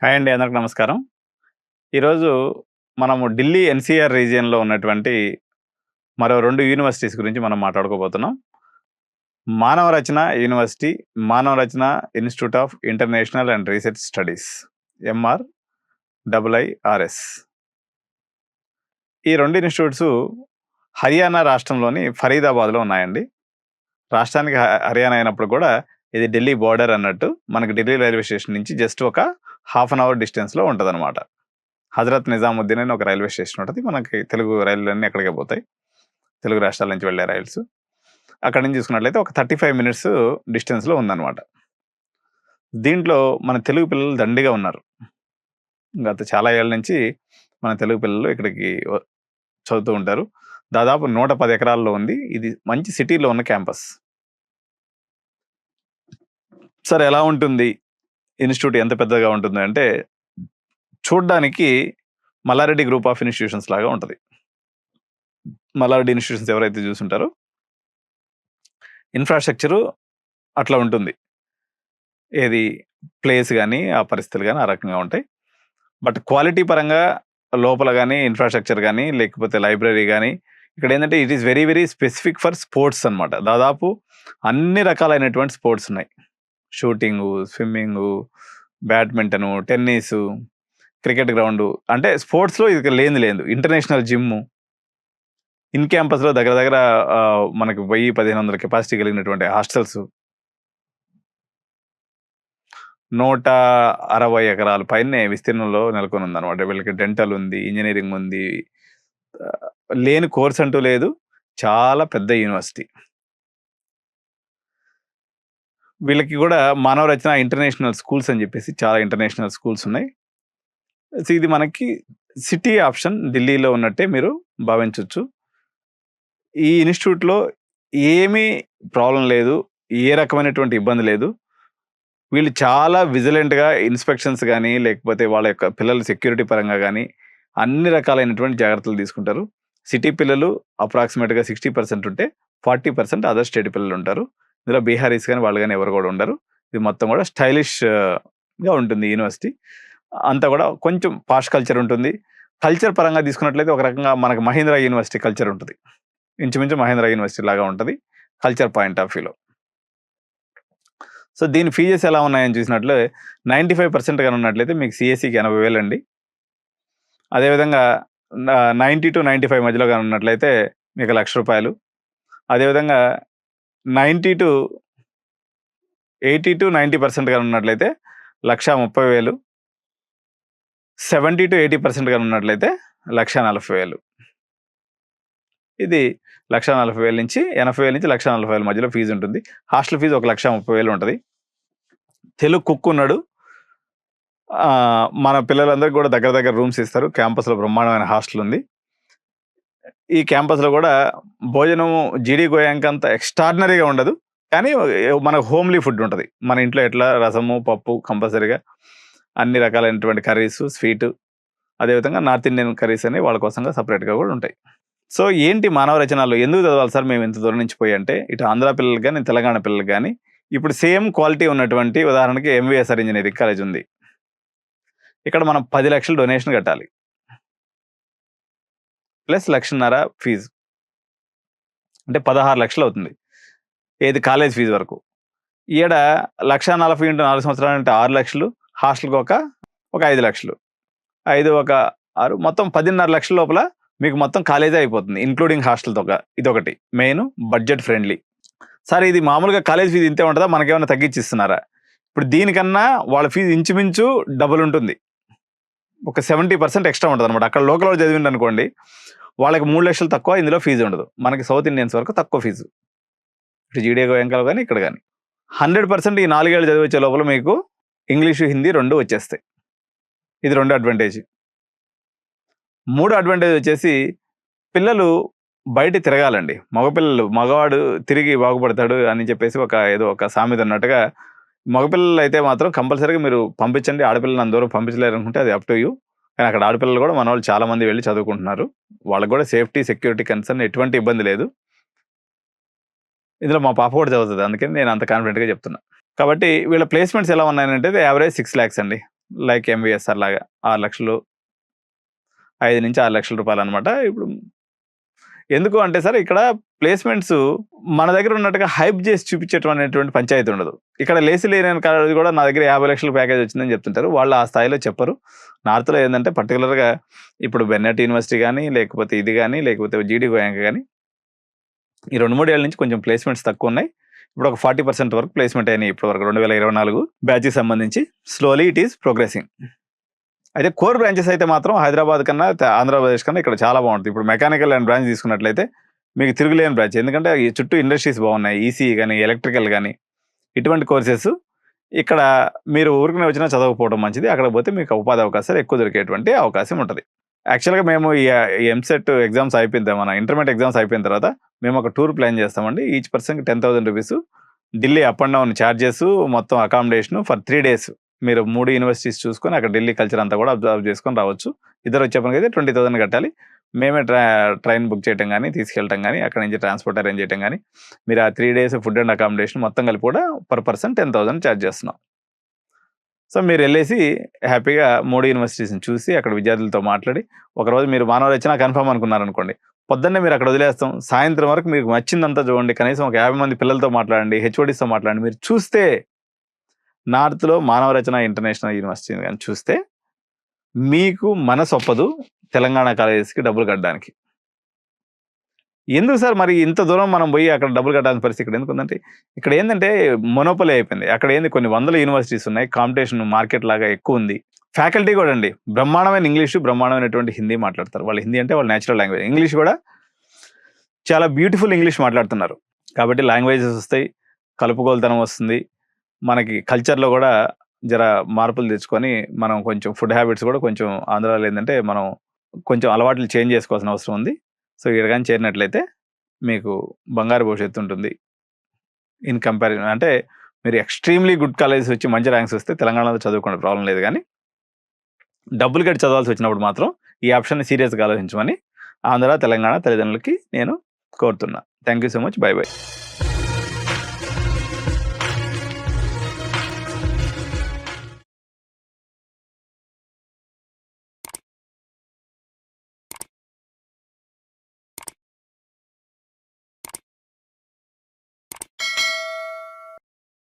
Hi అండి. అందరికి నమస్కారం. ఈరోజు మనము ఢిల్లీ ఎన్‌సీఆర్ రీజియన్‌లో ఉన్నటువంటి మరో 2 యూనివర్సిటీస్ గురించి మనం మాట్లాడుకోబోతున్నాం. మానవ Rachna university, Manav Rachna institute of international and research studies MRIIRS. ఈ 2 ఇన్‌స్టిట్యూట్స్ హర్యానా రాష్ట్రంలోని ఫరీదాబాద్‌లో ఉన్నాయండి. రాష్ట్రానికి హర్యానా అయినప్పుడు కూడా ఇది ఢిల్లీ బోర్డర్ అన్నట్టు మనకి ఢిల్లీ రైల్వే స్టేషన్ నుంచి జస్ట్ ఒక హాఫ్ అన్ అవర్ డిస్టెన్స్‌లో ఉంటదనమాట. హజరత్ నిజాముద్దీన్ అని ఒక రైల్వే స్టేషన్ ఉంటది. మనకి తెలుగు రైళ్ళన్నీ అక్కడికే పోతాయి. తెలుగు రాష్ట్రాల నుంచి వెళ్ళే రైల్స్. అక్కడి నుంచి చూసుకున్నట్లయితే ఒక 35 మినిట్స్ డిస్టెన్స్‌లో ఉందనమాట. దీంట్లో మన తెలుగు పిల్లలు దండిగా ఉన్నారు. గత చాలా ఏళ్ల నుంచి మన తెలుగు పిల్లలు ఇక్కడికి చదువుతూ ఉంటారు. దాదాపు 110 ఎకరాల్లో ఉంది. ఇది మంచి సిటీలో ఉన్న క్యాంపస్. సరే ఎలా ఉంటుంది? ఇన్‌స్టిట్యూట్ ఎంత పెద్దగా ఉంటుంది అంటే చూడ్డానికి మల్లారెడ్డి గ్రూప్ ఆఫ్ ఇన్‌స్టిట్యూషన్స్ లాగా ఉంటది. మల్లారెడ్డి ఇన్‌స్టిట్యూషన్స్ ఎవరైతే చూసుంటారో ఇన్‌ఫ్రాస్ట్రక్చరు అట్లా ఉంటుంది. ఏది ప్లేస్ గాని, ఆ పరిస్థితులు గాని ఆ రకంగా ఉంటాయి. బట్ క్వాలిటీ పరంగా లోపల గాని, ఇన్‌ఫ్రాస్ట్రక్చర్ గాని, లేకపోతే లైబ్రరీ గాని, ఇక్కడేందంటే it is very, very specific for sports అనమాట. దాదాపు అన్ని రకాలైనటువంటి స్పోర్ట్స్ ఉన్నాయి. Shooting, swimming, badminton, tennis, cricket ground. అంటే స్పోర్ట్స్‌లో ఇది లేనిది లేదు. International gym. ఇన్ క్యాంపస్‌లో దగ్గర దగ్గర మనకు 1000, 1500 కెపాసిటీ కలిగినటువంటి హాస్టల్స్. 160 ఎకరాల పైనే విస్తీర్ణంలో నెలకొని ఉందన్నమాట. వీళ్ళకి డెంటల్ ఉంది, ఇంజినీరింగ్ ఉంది. లేని కోర్స్ అంటూ లేదు. చాలా పెద్ద యూనివర్సిటీ. వీళ్ళకి కూడా మానవ రచన ఇంటర్నేషనల్ స్కూల్స్ అని చెప్పేసి చాలా ఇంటర్నేషనల్ స్కూల్స్ ఉన్నాయి. సో ఇది మనకి సిటీ ఆప్షన్ ఢిల్లీలో ఉన్నట్టే మీరు భావించొచ్చు. ఈ ఇన్‌స్టిట్యూట్‌లో ఏమీ ప్రాబ్లమ్ లేదు. ఏ రకమైనటువంటి ఇబ్బంది లేదు. వీళ్ళు చాలా విజిలెంట్‌గా ఇన్స్‌పెక్షన్స్ గాని, లేకపోతే వాళ్ళ యొక్క పిల్లల సెక్యూరిటీ పరంగా గాని, అన్ని రకాలైనటువంటి జాగ్రత్తలు తీసుకుంటారు. సిటీ పిల్లలు అప్రాక్సిమేట్‌గా 60% ఉంటే, 40% అదర్ స్టేట్ పిల్లలుంటారు. ఇందులో బీహారీస్ గాని, వాళ్ళు గాని ఎవరు కూడా ఉండరు. ఇది మొత్తం కూడా స్టైలిష్‌గా ఉంటుంది యూనివర్సిటీ. అంతా కూడా కొంచెం పాష్ కల్చర్ ఉంటుంది. కల్చర్ పరంగా తీసుకున్నట్లయితే ఒక రకంగా మనకు మహీంద్రా యూనివర్సిటీ కల్చర్ ఉంటది. ఇంచుమించు మహేంద్ర యూనివర్సిటీ లాగా ఉంటది. కల్చర్ పాయింట్ ఆఫ్ వ్యూలో. సో దీని ఫీజెస్ ఎలా ఉన్నాయని చూసినట్లు 95% గాని ఉన్నట్లయితే మీకు సీఎస్ఈకి 80,000 అండి. అదేవిధంగా 90-95 మధ్యలో గాని ఉన్నట్లయితే మీకు ₹1,00,000. అదేవిధంగా 80-90% గాని ఉన్నట్లయితే 1,30,000. 70-80% గాని ఉన్నట్లయితే 1,40,000. ఇది 1,40,000 నుంచి 80,000 నుంచి 1,40,000 మధ్యలో ఫీజు ఉంటుంది. హాస్టల్ ఫీజు ఒక 1,30,000 ఉంటది. తెలుగు కుక్ ఉన్నాడు. మన పిల్లలందరికీ కూడా దగ్గర దగ్గర రూమ్స్ ఇస్తారు. క్యాంపస్‌లో బ్రహ్మాండమైన హాస్టల్ ఉంది. ఈ క్యాంపస్‌లో కూడా భోజనం జీడీ గోయాంక్ అంత ఎక్స్ట్రార్డినరీగా ఉండదు. కానీ మనకు హోమ్లీ ఫుడ్ ఉంటది. మన ఇంట్లో ఎట్లా రసము, పప్పు కంపల్సరీగా అన్ని రకాలైనటువంటి కర్రీసు, స్వీటు, అదేవిధంగా నార్త్ ఇండియన్ కర్రీస్ అనేవి వాళ్ళ కోసంగా సెపరేట్‌గా కూడా ఉంటాయి. సో ఏంటి మానవ రచనలు ఎందుకు చదవాలి సార్ మేము ఇంత దూరం నుంచి పోయి అంటే, ఇటు ఆంధ్ర పిల్లలకి గాని, తెలంగాణ పిల్లలకి గాని, ఇప్పుడు సేమ్ క్వాలిటీ ఉన్నటువంటి ఉదాహరణకి ఎంవీఎస్ఆర్ ఇంజినీరింగ్ కాలేజ్ ఉంది. ఇక్కడ మనం 10 లక్షలు డొనేషన్ కట్టాలి. Plus 1,50,000 fees. అంటే 16 లక్షలు అవుతుంది. ఏది కాలేజ్ ఫీజు వరకు. ఈడ 1,40,000 ఇంటూ 4 సంవత్సరాలు అంటే 6 లక్షలు. హాస్టల్‌కి ఒక 5 లక్షలు. 5 ఒక 6 మొత్తం 10.5 లక్షల లోపల మీకు మొత్తం కాలేజే అయిపోతుంది. ఇంక్లూడింగ్ హాస్టల్‌తో ఇదొకటి. Main budget friendly. సార్ ఇది మామూలుగా కాలేజ్ ఫీజు ఇంతే ఉంటదా? మనకేమైనా తగ్గించి ఇస్తున్నారా? ఇప్పుడు దీనికన్నా వాళ్ళ ఫీజు ఇంచుమించు డబుల్ ఉంటుంది. ఒక 70% ఎక్స్ట్రా ఉంటదనమాట. అక్కడ లోకల్‌లో చదివిండనుకోండి, వాళ్ళకి 3 లక్షలు తక్కువ, ఇందులో ఫీజు ఉండదు. మనకి సౌత్ ఇండియన్స్ వరకు తక్కువ ఫీజు. ఇటు జీడీ గోయంకాలో గాని, ఇక్కడ గాని. 100% ఈ 4 ఏళ్ళు చదివొచ్చే లోపల మీకు ఇంగ్లీషు, హిందీ 2 వచ్చేస్తాయి. ఇది 2 అడ్వాంటేజ్. 3 అడ్వాంటేజ్ వచ్చేసి పిల్లలు బయట తిరగాలండి. మగవాడు తిరిగి బాగుపడతాడు అని చెప్పేసి ఏదో ఒక సామెత ఉన్నట్టుగా మగపిల్లలు అయితే మాత్రం కంపల్సరీగా మీరు పంపించండి. ఆడపిల్లలు అంత దూరం పంపించలేరు అనుకుంటే అది అప్ టు యూ. కానీ అక్కడ ఆడపిల్లలు కూడా మనోళ్ళు చాలా మంది వెళ్లి చదువుకుంటున్నారు. వాళ్ళకి కూడా సేఫ్టీ, సెక్యూరిటీ కన్సర్న్ ఎటువంటి ఇబ్బంది లేదు. ఇందులో మా పాప కూడా చదువుతది. అందుకని నేను అంత కాన్ఫిడెంట్‌గా చెప్తున్నా. కాబట్టి వీళ్ళ ప్లేస్‌మెంట్స్ ఎలా ఉన్నాయంటే యావరేజ్ 6 లాక్స్ అండి. లైక్ ఎంవీఎస్ఆర్ లాగా 6,00,000 5-6 లక్షల రూపాయలనమాట. ఇప్పుడు ఎందుకు అంటే సార్ ఇక్కడ ప్లేస్‌మెంట్స్ మన దగ్గర ఉన్నట్టుగా హైప్ చేసి చూపించటం అనేటువంటి పంచాయతీ ఉండదు. ఇక్కడ లేసి లేని కాలేజ్ కూడా నా దగ్గర 50,00,000 ప్యాకేజ్ వచ్చిందని చెప్తుంటారు. వాళ్ళు ఆ స్థాయిలో చెప్పరు. నార్త్‌లో ఏందంటే పర్టిక్యులర్‌గా ఇప్పుడు బెన్నెట్ యూనివర్సిటీ గానీ, లేకపోతే ఇది గానీ, లేకపోతే జీడీ గోయంక గానీ, ఈ 2, 3 ఏళ్ల నుంచి కొంచెం ప్లేస్‌మెంట్స్ తక్కువున్నాయి. ఇప్పుడు ఒక 40% వరకు ప్లేస్‌మెంట్ అయినాయి ఇప్పటి వరకు 2024 బ్యాచ్‌కి సంబంధించి. Slowly it is progressing. అయితే కోర్ బ్రాంచెస్ అయితే మాత్రం హైదరాబాద్ కన్నా, ఆంధ్రప్రదేశ్ కన్నా ఇక్కడ చాలా బాగుంటుంది. ఇప్పుడు మెకానికల్ అండ్ బ్రాంచ్ తీసుకున్నట్లయితే మీకు తిరుగులేని బ్రాంచ్. ఎందుకంటే ఈ చుట్టూ ఇండస్ట్రీస్ బాగున్నాయి. ఈసీఈ గానీ, ఎలక్ట్రికల్ గానీ, ఇటువంటి కోర్సెస్ ఇక్కడ మీరు ఊరికనే వచ్చినా చదవకపోవడం మంచిది. అక్కడ పోతే మీకు ఉపాధి అవకాశాలు ఎక్కువ దొరికేటువంటి అవకాశం ఉంటది. యాక్చువల్‌గా మేము ఈ ఎంసెట్ ఎగ్జామ్స్ అయిపోయిన మన ఇంటర్మీడియేట్ ఎగ్జామ్స్ అయిపోయిన తర్వాత మేము ఒక టూర్ ప్లాన్ చేస్తామండి. ఈచ్ పర్సన్‌కి ₹10,000 Delhi up and down charges, మొత్తం అకామిడేషన్ ఫర్ 3 డేస్. మీరు 3 యూనివర్సిటీస్ చూసుకొని అక్కడ ఢిల్లీ కల్చర్ అంతా కూడా అబ్జర్వ్ చేసుకొని రావచ్చు. ఇద్దరు వచ్చేప్పటికైతే 20,000 కట్టాలి. మేమే ట్రైన్ బుక్ చేయటం గానీ, తీసుకెళ్ళటం గానీ, అక్కడి నుంచి ట్రాన్స్‌పోర్ట్ అరేంజ్ చేయటం గానీ, మీరు ఆ 3 డేస్ ఫుడ్ అండ్ అకామిడేషన్ మొత్తం కలిపి కూడా పర్ పర్సన్ 10,000 చార్జ్ చేస్తున్నాం. సో మీరెళ్ళేసి హ్యాపీగా 3 యూనివర్సిటీస్‌ని చూసి, అక్కడ విద్యార్థులతో మాట్లాడి, ఒకరోజు మీరు మానవరచన కన్ఫర్మ్ అనుకున్నారనుకోండి, పొద్దున్నే మీరు అక్కడ వదిలేస్తాం. సాయంత్రం వరకు మీకు నచ్చిందంతా చూడండి. కనీసం ఒక 50 మంది పిల్లలతో మాట్లాడండి, హెచ్ఓడీస్‌తో మాట్లాడండి. మీరు చూస్తే నార్త్‌లో మానవరచన ఇంటర్నేషనల్ యూనివర్సిటీ గాని చూస్తే, మీకు మనసొప్పదు తెలంగాణ కాలేజెస్‌కి డబ్బులు కట్టడానికి. ఎందుకు సార్ మరి ఇంత దూరం మనం పోయి అక్కడ డబ్బులు కట్టాల్సిన పరిస్థితి ఇక్కడ ఎందుకుందంటే, ఇక్కడ ఏందంటే మొనోపొలీ అయిపోయింది. అక్కడ ఏంది కొన్ని వందల యూనివర్సిటీస్ ఉన్నాయి. కాంపిటీషన్ మార్కెట్ లాగా ఎక్కువుంది. ఫ్యాకల్టీ కూడా అండి బ్రహ్మాండమైన ఇంగ్లీషు, బ్రహ్మాండమైనటువంటి హిందీ మాట్లాడతారు. వాళ్ళు హిందీ అంటే వాళ్ళ నేచురల్ లాంగ్వేజ్. ఇంగ్లీష్ కూడా చాలా బ్యూటిఫుల్ ఇంగ్లీష్ మాట్లాడుతున్నారు. కాబట్టి లాంగ్వేజెస్ వస్తాయి. కలుపుగోలుతనం వస్తుంది. మనకి కల్చర్‌లో కూడా జర మార్పులు తెచ్చుకొని, మనం కొంచెం ఫుడ్ హ్యాబిట్స్ కూడా కొంచెం ఆంధ్రాలో ఏందంటే, మనం కొంచెం అలవాట్లు చేంజ్ చేసుకోవాల్సిన అవసరం ఉంది. సో ఈడ గాని చేరినట్లయితే మీకు బంగారు భవిష్యత్తు ఉంటుంది. ఇన్ కంపారిజన్ అంటే మీరు ఎక్స్‌ట్రీమ్‌లీ గుడ్ కాలేజెస్ వచ్చి మంచి ర్యాంక్స్ వస్తే తెలంగాణలో చదువుకోండి ప్రాబ్లమ్ లేదు గానీ, డబ్బులు కట్టి చదవాల్సి వచ్చినప్పుడు మాత్రం ఈ ఆప్షన్‌ని సీరియస్‌గా ఆలోచించమని ఆంధ్ర, తెలంగాణ తల్లిదండ్రులకి నేను కోరుతున్నా. Thank you so much. By by.